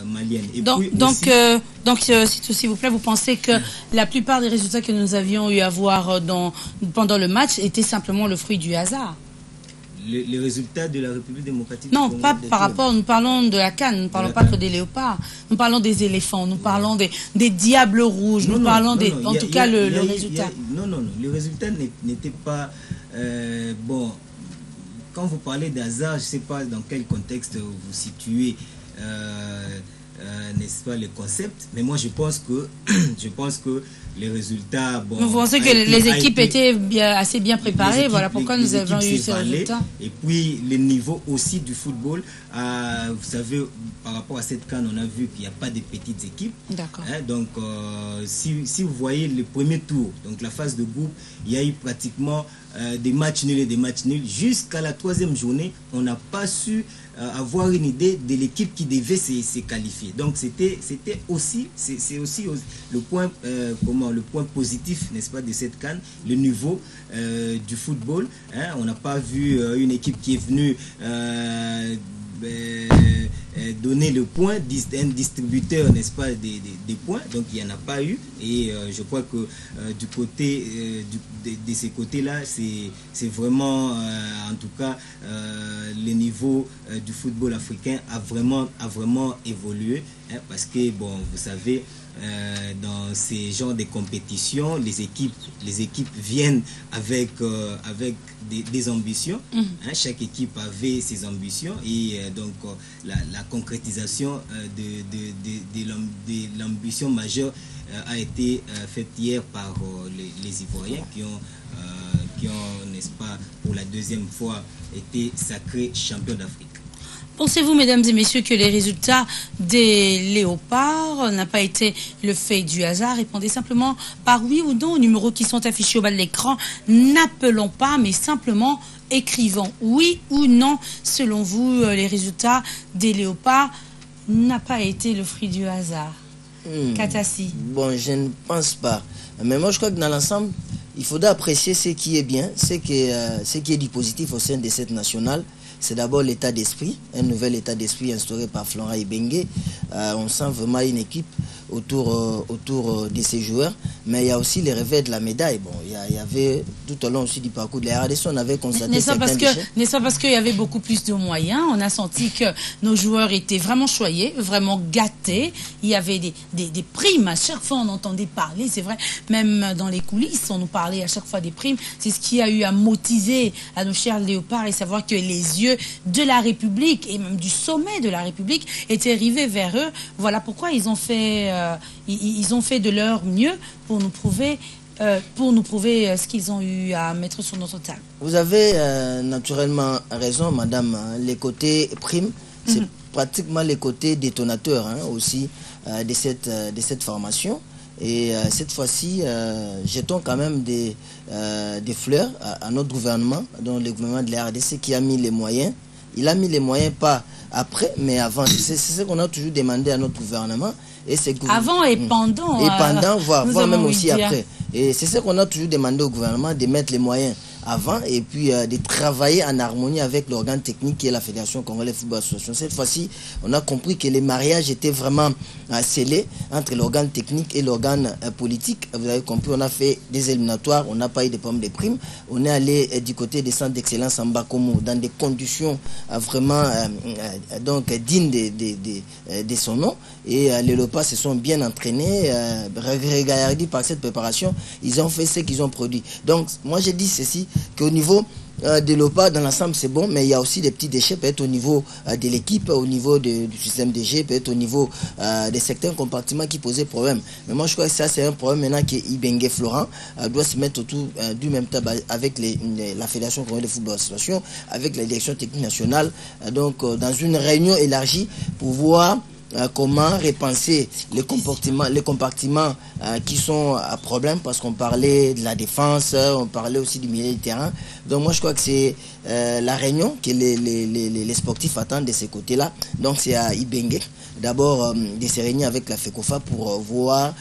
malienne. Et donc, puis aussi, s'il vous plaît, vous pensez que la plupart des résultats que nous avions eu à voir pendant le match étaient simplement le fruit du hasard? Les résultats de la République démocratique Non, du Congo, pas par rapport, nous parlons de la CAN, nous ne parlons pas que des léopards, nous parlons des éléphants, nous parlons des diables rouges, nous parlons en tout cas le résultat. Non, le résultat n'était pas... bon, quand vous parlez d'hasard, je ne sais pas dans quel contexte vous situez, n'est-ce pas, le concept, mais moi je pense que les résultats... Bon, vous pensez que les équipes étaient assez bien préparées, voilà pourquoi nous avons eu ces résultats. Et puis le niveau aussi du football, vous savez, par rapport à cette CAN, on a vu qu'il n'y a pas de petites équipes. D'accord. Hein, donc si vous voyez le premier tour, donc la phase de groupe, il y a eu pratiquement des matchs nuls et des matchs nuls. Jusqu'à la 3e journée, on n'a pas su avoir une idée de l'équipe qui devait se qualifier. Donc c'est aussi le point le point positif, n'est-ce pas, de cette CAN, le niveau du football. Hein. On n'a pas vu une équipe qui est venue donner le point, un distributeur, n'est-ce pas, des points. Donc il n'y en a pas eu. Et je crois que du côté de ces côtés-là, c'est vraiment, en tout cas, le niveau du football africain a vraiment évolué. Hein, parce que, bon, vous savez, dans ces genres de compétitions, les équipes viennent avec des ambitions. Hein, chaque équipe avait ses ambitions et donc la concrétisation de l'ambition majeure a été faite hier par les Ivoiriens qui ont, n'est-ce pas, pour la 2e fois été sacrés champions d'Afrique. Pensez-vous, mesdames et messieurs, que les résultats des léopards n'ont pas été le fait du hasard? Répondez simplement par oui ou non aux numéros qui sont affichés au bas de l'écran. N'appelons pas, mais simplement écrivons oui ou non. Selon vous, les résultats des léopards n'ont pas été le fruit du hasard. Katassi. Bon, je ne pense pas. Mais moi, je crois que dans l'ensemble, il faudra apprécier ce qui est bien, ce qui est du positif au sein de cette nationale. C'est d'abord l'état d'esprit, un nouvel état d'esprit instauré par Florent Ibenge. On sent vraiment une équipe autour de ces joueurs, mais il y a aussi les revers de la médaille. Bon, il y avait tout au long aussi du parcours de la RDC, on avait constaté n'est-ce pas parce qu'il y avait beaucoup plus de moyens? On a senti que nos joueurs étaient vraiment choyés, vraiment gâtés. Il y avait des primes, à chaque fois on entendait parler, c'est vrai, même dans les coulisses, on nous parlait à chaque fois des primes. C'est ce qui a eu à motiver à nos chers léopards et savoir que les yeux de la République et même du sommet de la République étaient rivés vers eux. Voilà pourquoi ils ont fait de leur mieux pour nous prouver ce qu'ils ont eu à mettre sur notre table. Vous avez naturellement raison, madame. Les côtés primes, c'est pratiquement les côtés détonateurs aussi de cette formation. Et cette fois-ci, jetons quand même des fleurs à notre gouvernement, dont le gouvernement de la RDC qui a mis les moyens. Il a mis les moyens pas après, mais avant. C'est ce qu'on a toujours demandé à notre gouvernement. Et avant et pendant. Et pendant, voire même aussi après. Et c'est ce qu'on a toujours demandé au gouvernement, de mettre les moyens avant et puis de travailler en harmonie avec l'organe technique qui est la Fédération Congolaise de Football Association. Cette fois-ci, on a compris que les mariages étaient vraiment scellés entre l'organe technique et l'organe politique. Vous avez compris, on a fait des éliminatoires, on n'a pas eu de pommes de primes. On est allé du côté des centres d'excellence en Bakomo dans des conditions vraiment donc dignes de son nom. Et les Léopards se sont bien entraînés, regardés par cette préparation. Ils ont fait ce qu'ils ont produit. Donc, moi, je dis ceci, qu'au niveau des Léopards, dans l'ensemble, c'est bon, mais il y a aussi des petits déchets, peut-être au niveau de l'équipe, au niveau du système de jeu, peut-être au niveau des secteurs compartiments qui posaient problème. Mais moi, je crois que ça, c'est un problème maintenant que Ibenge Florent doit se mettre autour du même table avec la Fédération Congolaise de Football Association, avec la direction technique nationale, donc dans une réunion élargie pour voir comment repenser les compartiments qui sont à problème, parce qu'on parlait de la défense, on parlait aussi du milieu de terrain. Donc moi je crois que c'est la réunion que les sportifs attendent de ces côtés-là. Donc c'est à Ibenge d'abord de se réunir avec la FECOFA pour voir,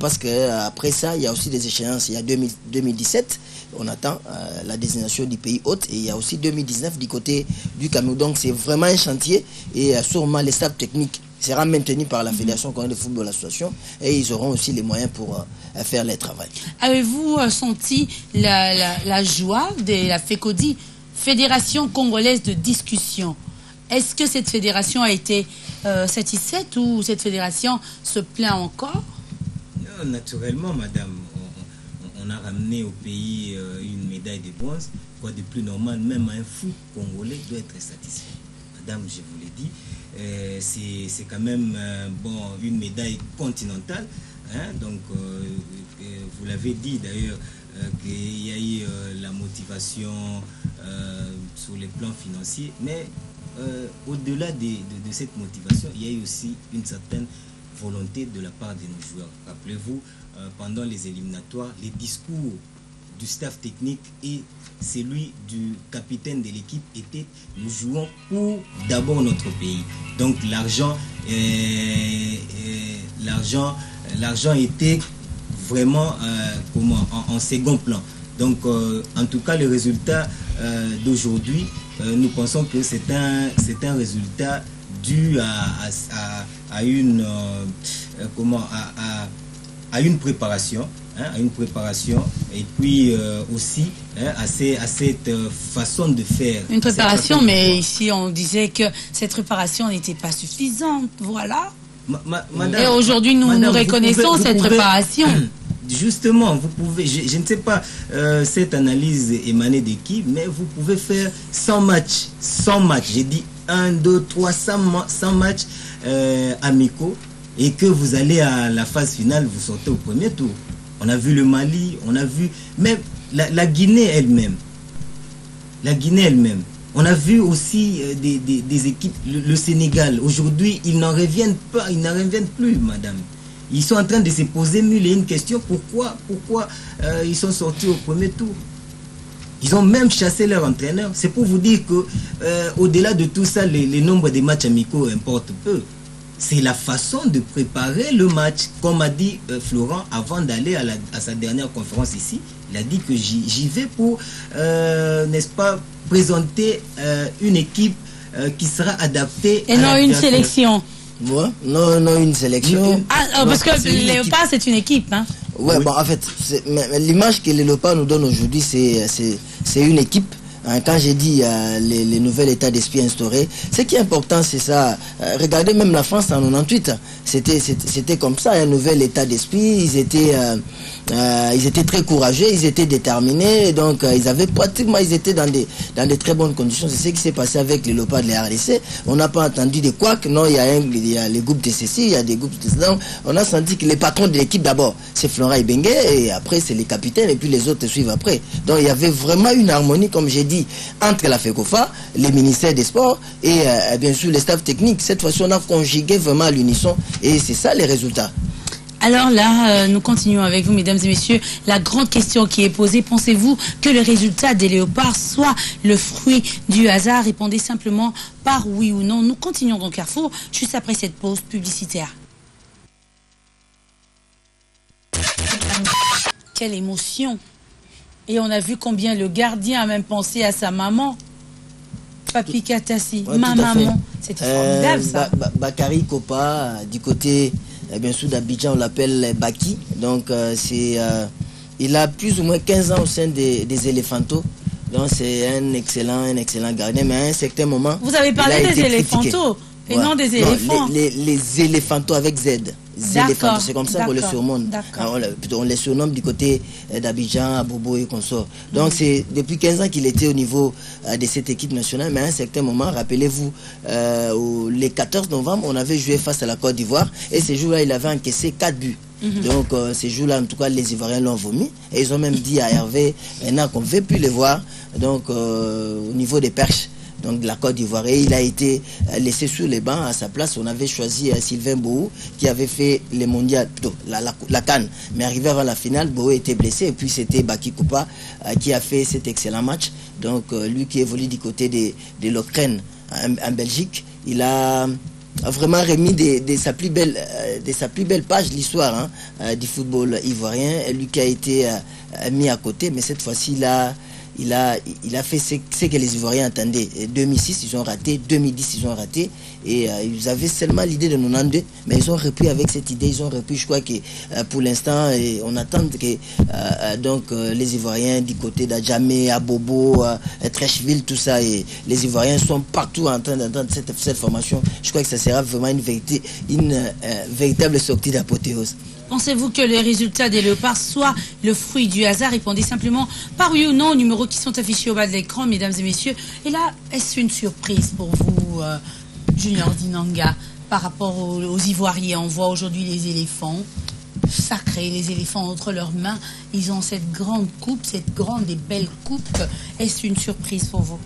parce que après ça il y a aussi des échéances. Il y a 2017, on attend la désignation du pays hôte, et il y a aussi 2019 du côté du Cameroun. Donc c'est vraiment un chantier, et sûrement les staffs techniques sera maintenu par la Fédération congolaise de football association et ils auront aussi les moyens pour faire leur travail. Avez-vous senti la joie de la FECODI, Fédération congolaise de discussion? Est-ce que cette fédération a été satisfaite ou cette fédération se plaint encore? Non, naturellement, madame. On a ramené au pays une médaille de bronze. Quoi de plus normal, même un foot congolais doit être satisfait. Madame, je vous l'ai dit, c'est quand même une médaille continentale. Hein, donc, vous l'avez dit d'ailleurs, qu'il y a eu la motivation sur les plans financiers, mais au-delà de cette motivation, il y a eu aussi une certaine volonté de la part de nos joueurs. Rappelez-vous, pendant les éliminatoires, les discours du staff technique et celui du capitaine de l'équipe était: nous jouons pour d'abord notre pays. Donc l'argent était vraiment en second plan. Donc en tout cas, le résultat d'aujourd'hui, nous pensons que c'est un résultat dû à une préparation, hein, à une préparation, et puis aussi à cette façon de faire. Une préparation, mais ici on disait que cette préparation n'était pas suffisante, voilà. Madame, et aujourd'hui nous reconnaissons cette préparation. Justement, vous pouvez, je ne sais pas cette analyse émanée de qui, mais vous pouvez faire 100 matchs, j'ai dit 1, 2, 3, 100 matchs amicaux, et que vous allez à la phase finale, vous sortez au premier tour. On a vu le Mali, on a vu même la Guinée elle-même. On a vu aussi des équipes, le Sénégal. Aujourd'hui, ils n'en reviennent pas, ils n'en reviennent plus, madame. Ils sont en train de se poser mille et une questions. Pourquoi ils sont sortis au premier tour? Ils ont même chassé leur entraîneur. C'est pour vous dire que au-delà de tout ça, les nombres de matchs amicaux importent peu. C'est la façon de préparer le match. Comme a dit Florent avant d'aller à sa dernière conférence ici, il a dit que j'y vais pour, n'est-ce pas, présenter une équipe qui sera adaptée. Et non une sélection. Ouais. Non, une sélection. Parce que les Léopards, c'est une équipe. Hein. Ouais, oui. Bon, en fait, l'image que les Léopards nous donnent aujourd'hui, c'est une équipe. Hein, quand j'ai dit les nouveaux états d'esprit instaurés, ce qui est important, c'est ça. Regardez même la France en 98, c'était comme ça, un nouvel état d'esprit. Ils étaient très courageux, ils étaient déterminés, donc ils étaient dans des très bonnes conditions. C'est ce qui s'est passé avec les Léopards de la RDC. On n'a pas entendu de quoi que non, il y a les groupes de ceci, il y a des groupes de cela. On a senti que les patrons de l'équipe d'abord, c'est Florent Ibenge, et après c'est les capitaines, et puis les autres suivent après. Donc il y avait vraiment une harmonie, comme j'ai dit, entre la FECOFA, les ministères des Sports et bien sûr les staffs techniques. Cette fois-ci, on a conjugué vraiment à l'unisson et c'est ça les résultats. Alors là, nous continuons avec vous, mesdames et messieurs. La grande question qui est posée, pensez-vous que le résultat des Léopards soit le fruit du hasard? Répondez simplement par oui ou non. Nous continuons dans Carrefour juste après cette pause publicitaire. Quelle émotion! Et on a vu combien le gardien a même pensé à sa maman. Papi Katassi, ouais, ma maman. C'était formidable ça. Bakary Kopa, du côté bien sûr d'Abidjan, on l'appelle Baki. Donc il a plus ou moins 15 ans au sein des Éléphantos. Donc c'est un excellent gardien. Mais à un certain moment... Vous avez parlé des Éléphantos et non des éléphants. Les Éléphantos avec Z. C'est comme ça qu'on les surnomme. On les surnomme du côté d'Abidjan, à Bobo et consorts. Donc c'est depuis 15 ans qu'il était au niveau de cette équipe nationale, mais à un certain moment, rappelez-vous, le 14 novembre, on avait joué face à la Côte d'Ivoire et ces jours-là, il avait encaissé 4 buts. Donc ces jours-là, en tout cas, les Ivoiriens l'ont vomi et ils ont même dit à Hervé maintenant qu'on ne veut plus les voir donc au niveau des perches. Donc de la Côte d'Ivoire, et il a été laissé sur les bancs. À sa place, on avait choisi Sylvain Bohou qui avait fait les mondiales, plutôt la CAN, mais arrivé avant la finale, Bohou était blessé, et puis c'était Baki Koupa qui a fait cet excellent match. Donc lui qui évolue du côté de l'Ukraine en Belgique, il a vraiment remis de sa plus belle page l'histoire du football ivoirien, lui qui a été mis à côté, mais cette fois-ci il a fait ce que les Ivoiriens attendaient. 2006 ils ont raté, 2010 ils ont raté, et ils avaient seulement l'idée de 92, mais ils ont repris avec cette idée, ils ont repris, je crois que pour l'instant, on attend que donc les Ivoiriens du côté d'Adjamé, Abobo, Trècheville, tout ça, et les Ivoiriens sont partout en train d'entendre cette formation. Je crois que ça sera vraiment une véritable sortie d'apothéose. Pensez-vous que les résultats des Léopards soient le fruit du hasard? Répondez simplement par oui ou non aux numéros qui sont affichés au bas de l'écran, mesdames et messieurs. Et là, est-ce une surprise pour vous, Junior Dinanga, par rapport aux Ivoiriens? On voit aujourd'hui les éléphants sacrés, les éléphants entre leurs mains. Ils ont cette grande coupe, cette grande et belle coupe. Est-ce une surprise pour vous?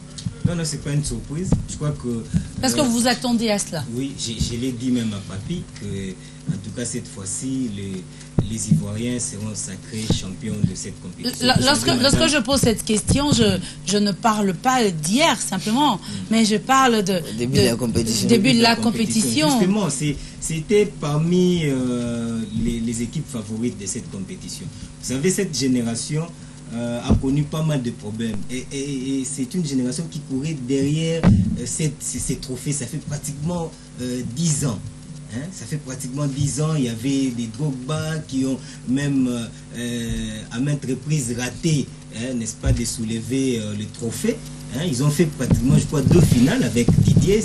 Non, c'est pas une surprise. Je crois que... Parce que vous vous attendez à cela. Oui, je l'ai dit même à Papi, que en tout cas cette fois-ci, les Ivoiriens seront sacrés champions de cette compétition. Lorsque je pose cette question, je ne parle pas d'hier simplement, mais je parle de début de la compétition. Justement, c'était parmi les équipes favorites de cette compétition. Vous savez, cette génération a connu pas mal de problèmes et c'est une génération qui courait derrière ces trophées. Ça fait pratiquement 10 ans. Ça fait pratiquement 10 ans. Il y avait des Drogba qui ont même à maintes reprises raté, n'est-ce pas, de soulever le trophée. Ils ont fait pratiquement, je crois, 2 finales avec Didier.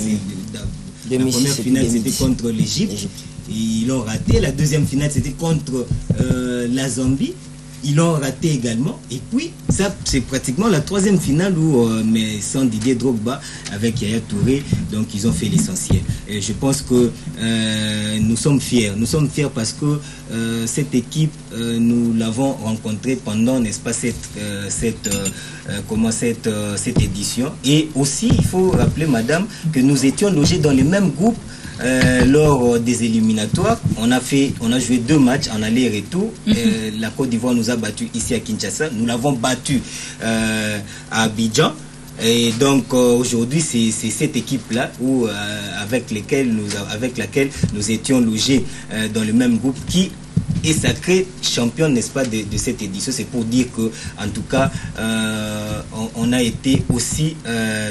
La première finale, c'était contre l'Égypte. Ils l'ont raté. La deuxième finale, c'était contre la Zambie. Ils l'ont raté également. Et puis, ça, c'est pratiquement la 3e finale où, mais sans Didier Drogba, avec Yaya Touré, donc ils ont fait l'essentiel. Et je pense que nous sommes fiers. Nous sommes fiers parce que cette équipe, nous l'avons rencontrée pendant, n'est-ce pas, cette édition. Et aussi, il faut rappeler, madame, que nous étions logés dans le même groupe lors des éliminatoires. On a joué 2 matchs en aller-retour. La Côte d'Ivoire nous a battus ici à Kinshasa. Nous l'avons battu à Abidjan. Et donc aujourd'hui, c'est cette équipe-là avec laquelle nous étions logés dans le même groupe qui est sacré champion, n'est-ce pas, de cette édition. C'est pour dire que, en tout cas, on a été aussi,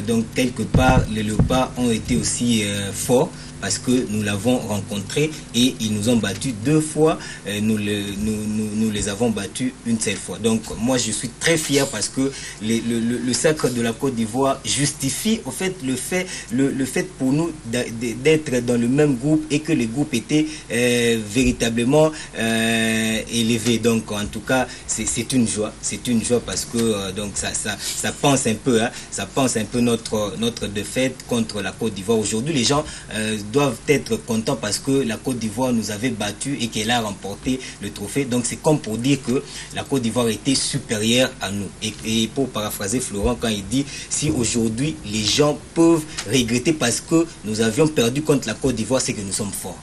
donc quelque part, les Léopards ont été aussi forts, parce que nous l'avons rencontré et ils nous ont battus 2 fois, nous les avons battus une seule fois. Donc moi je suis très fier parce que le sacre de la Côte d'Ivoire justifie au fait le fait pour nous d'être dans le même groupe et que le groupe était véritablement élevé. Donc en tout cas c'est une joie parce que donc ça pense un peu, ça pense un peu notre défaite contre la Côte d'Ivoire. Aujourd'hui les gens doivent être contents parce que la Côte d'Ivoire nous avait battus et qu'elle a remporté le trophée. Donc c'est comme pour dire que la Côte d'Ivoire était supérieure à nous. Et pour paraphraser Florent quand il dit si aujourd'hui les gens peuvent regretter parce que nous avions perdu contre la Côte d'Ivoire, c'est que nous sommes forts.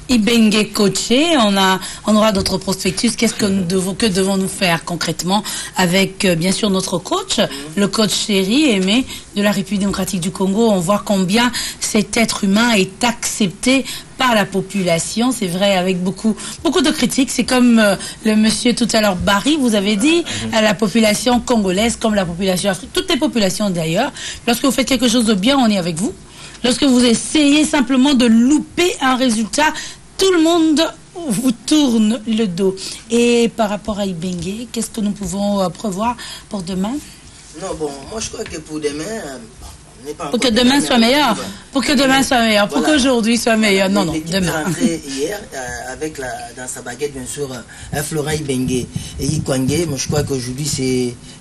Ibenge coaché, on aura d'autres prospectus. Que devons-nous faire concrètement avec bien sûr notre coach, le coach Chéri Aimé de la République démocratique du Congo. On voit combien cet être humain est accepté par la population. C'est vrai, avec beaucoup de critiques. C'est comme le monsieur tout à l'heure Barry, vous avez dit, à la population congolaise comme la population africaine, toutes les populations d'ailleurs. Lorsque vous faites quelque chose de bien, on est avec vous. Lorsque vous essayez simplement de louper un résultat, tout le monde vous tourne le dos. Et par rapport à Ibenge, qu'est-ce que nous pouvons prévoir pour demain? Non, bon, moi je crois que pour demain... Pour que demain soit meilleur. Pour que demain soit meilleur. Pour qu'aujourd'hui soit meilleur. Non, demain. Hier, avec dans sa baguette, bien sûr, Florent Ibenge et Ikwangé. Moi, je crois qu'aujourd'hui,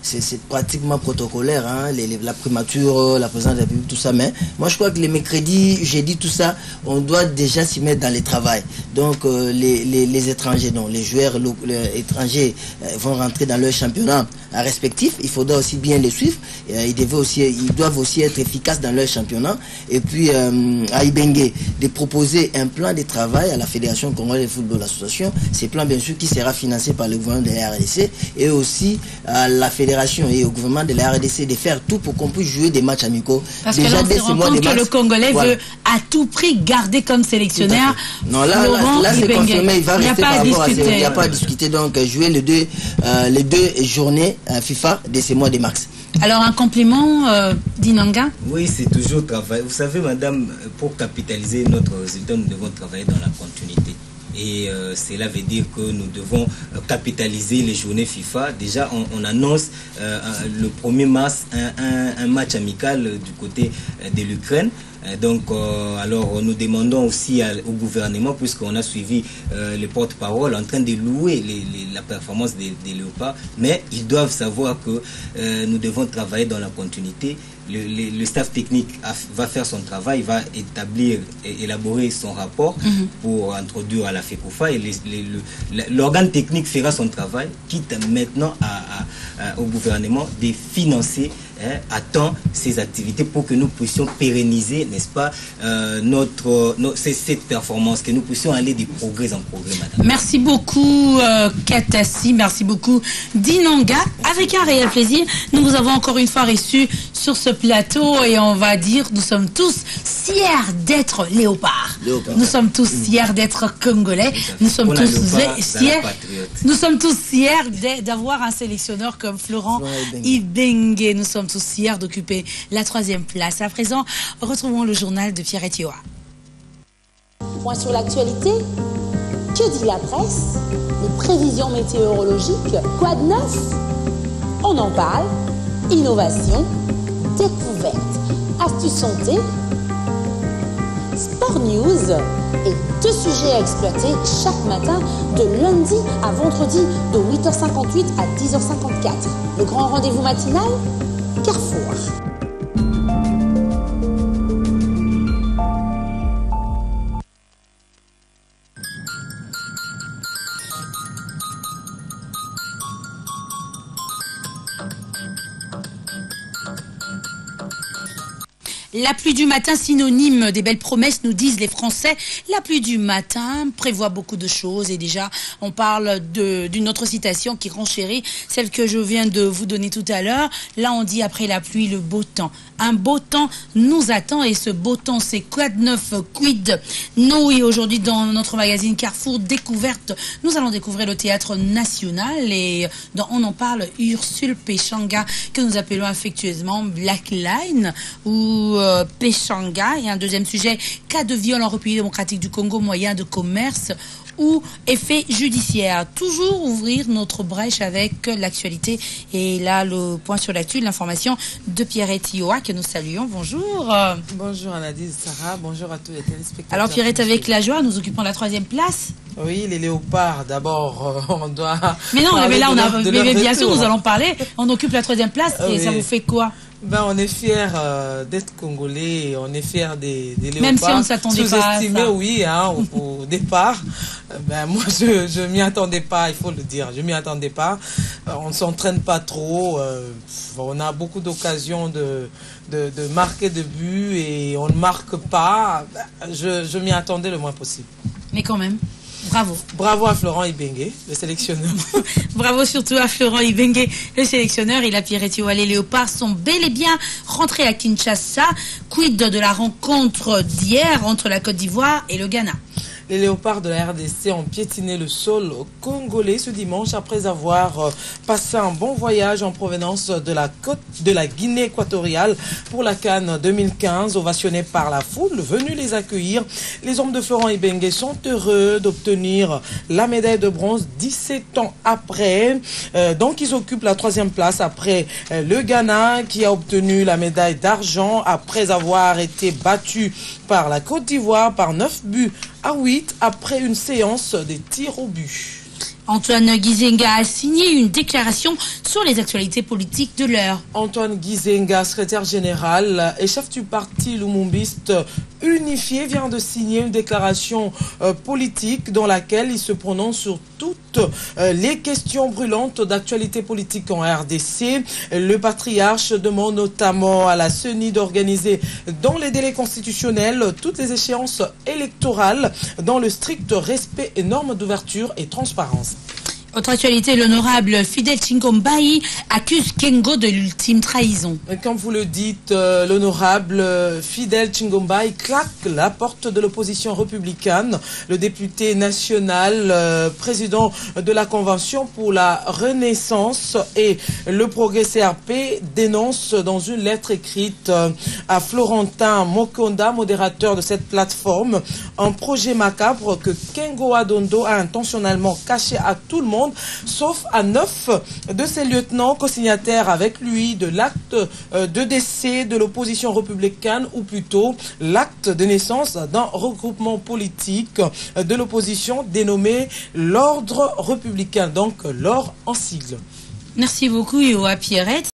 c'est pratiquement protocolaire. La primature, la présidence de la République, tout ça. Mais moi, je crois que les mercredis, jeudi, tout ça, on doit déjà s'y mettre dans le travail. Donc, les étrangers, non, les joueurs étrangers vont rentrer dans leur championnat respectif. Il faudra aussi bien les suivre. Ils doivent aussi être efficaces dans leur championnat. Et puis à Ibenge de proposer un plan de travail à la Fédération Congolaise de Football Association. Ce plan bien sûr qui sera financé par le gouvernement de la RDC et aussi à la fédération et au gouvernement de la RDC de faire tout pour qu'on puisse jouer des matchs amicaux. Parce déjà, que là, on se rend compte que le Congolais veut à tout prix garder comme sélectionnaire. Non, là c'est confirmé, il va rester par rapport à ça. Il n'y a pas à discuter. Donc jouer les deux journées FIFA de ce mois de mars. Alors un complément, Dinanga? Oui, c'est toujours travail. Vous savez, madame, pour capitaliser notre résultat, nous devons travailler dans la continuité. Et cela veut dire que nous devons capitaliser les journées FIFA. Déjà, on annonce le 1er mars un match amical du côté de l'Ukraine. Donc, alors nous demandons aussi au gouvernement, puisqu'on a suivi les porte-paroles en train de louer la performance des Léopards, mais ils doivent savoir que nous devons travailler dans la continuité. Le staff technique va faire son travail, va élaborer son rapport pour introduire à la FECOFA, et l'organe technique fera son travail, quitte maintenant au gouvernement de financer à temps ces activités pour que nous puissions pérenniser, n'est-ce pas, cette performance, que nous puissions aller de progrès en progrès, madame. Merci beaucoup, Katassi, merci beaucoup, Dinanga. Avec un réel plaisir, nous vous avons encore une fois reçu sur ce plateau et on va dire, nous sommes tous fiers d'être léopards. Nous sommes tous fiers d'être congolais. Nous sommes tous fiers d'avoir un sélectionneur comme Florent Ibenge. Nous sommes tous fiers d'occuper la 3e place. À présent, retrouvons le journal de Pierre Etioa. Point sur l'actualité. Que dit la presse? Les prévisions météorologiques. Quoi de neuf? On en parle. Innovation, découverte, astuces santé, sport news et 2 sujets à exploiter chaque matin de lundi à vendredi de 8h58 à 10h54. Le grand rendez-vous matinal, Carrefour. La pluie du matin, synonyme des belles promesses, nous disent les Français. La pluie du matin prévoit beaucoup de choses et déjà, on parle d'une autre citation qui renchérit, celle que je viens de vous donner tout à l'heure. Là, on dit après la pluie, le beau temps. Un beau temps nous attend et ce beau temps, c'est quoi de neuf, quid? Nous, et aujourd'hui, dans notre magazine Carrefour Découverte, nous allons découvrir le théâtre national et on en parle, Ursule Péchanga, que nous appelons affectueusement Black Line, ou Péchanga. Et un deuxième sujet, cas de viol en République démocratique du Congo, moyen de commerce ou effet judiciaire. Toujours ouvrir notre brèche avec l'actualité. Et là, le point sur l'actu, l'information de Pierrette Ioa, que nous saluons. Bonjour. Bonjour Anadise, Sarah. Bonjour à tous les téléspectateurs. Alors Pierrette, avec la joie, nous occupons la 3e place. Oui, les léopards, d'abord, on doit... Mais non, mais là, mais bien sûr, nous allons parler. On occupe la 3e place et ça vous fait quoi? Ben, on est fiers d'être Congolais, et on est fiers des léopards. Même si on ne s'attendait pas à ça. Oui, hein, au départ. Ben, moi, je m'y attendais pas, il faut le dire. Je m'y attendais pas. On ne s'entraîne pas trop. On a beaucoup d'occasions de marquer de buts et on ne marque pas. Je m'y attendais le moins possible. Mais quand même. Bravo. Bravo à Florent Ibenge, le sélectionneur. Bravo surtout à Florent Ibenge, le sélectionneur. Et la Pierrette Ioa, les léopards sont bel et bien rentrés à Kinshasa. Quid de la rencontre d'hier entre la Côte d'Ivoire et le Ghana? Les léopards de la RDC ont piétiné le sol congolais ce dimanche après avoir passé un bon voyage en provenance de la Guinée équatoriale pour la CAN 2015, ovationnés par la foule venue les accueillir. Les hommes de Florent Ibenge sont heureux d'obtenir la médaille de bronze 17 ans après. Donc ils occupent la 3e place après le Ghana qui a obtenu la médaille d'argent après avoir été battu par la Côte d'Ivoire par 9 buts à 8 après une séance des tirs au but. Antoine Gizenga a signé une déclaration sur les actualités politiques de l'heure. Antoine Gizenga, secrétaire général et chef du parti lumumbiste unifié, vient de signer une déclaration politique dans laquelle il se prononce sur toutes les questions brûlantes d'actualité politique en RDC. Le patriarche demande notamment à la CENI d'organiser dans les délais constitutionnels toutes les échéances électorales dans le strict respect et normes d'ouverture et transparence. Autre actualité, l'honorable Fidel Tshingombayi accuse Kengo de l'ultime trahison. Comme vous le dites, l'honorable Fidel Tshingombayi claque la porte de l'opposition républicaine. Le député national, président de la Convention pour la Renaissance et le Progrès CRP, dénonce dans une lettre écrite à Florentin Mokonda, modérateur de cette plateforme, un projet macabre que Kengo Adondo a intentionnellement caché à tout le monde, sauf à 9 de ses lieutenants co-signataires avec lui de l'acte de décès de l'opposition républicaine, ou plutôt l'acte de naissance d'un regroupement politique de l'opposition dénommé l'Ordre républicain, donc l'OR en sigle. Merci beaucoup, Yoa Pierrette.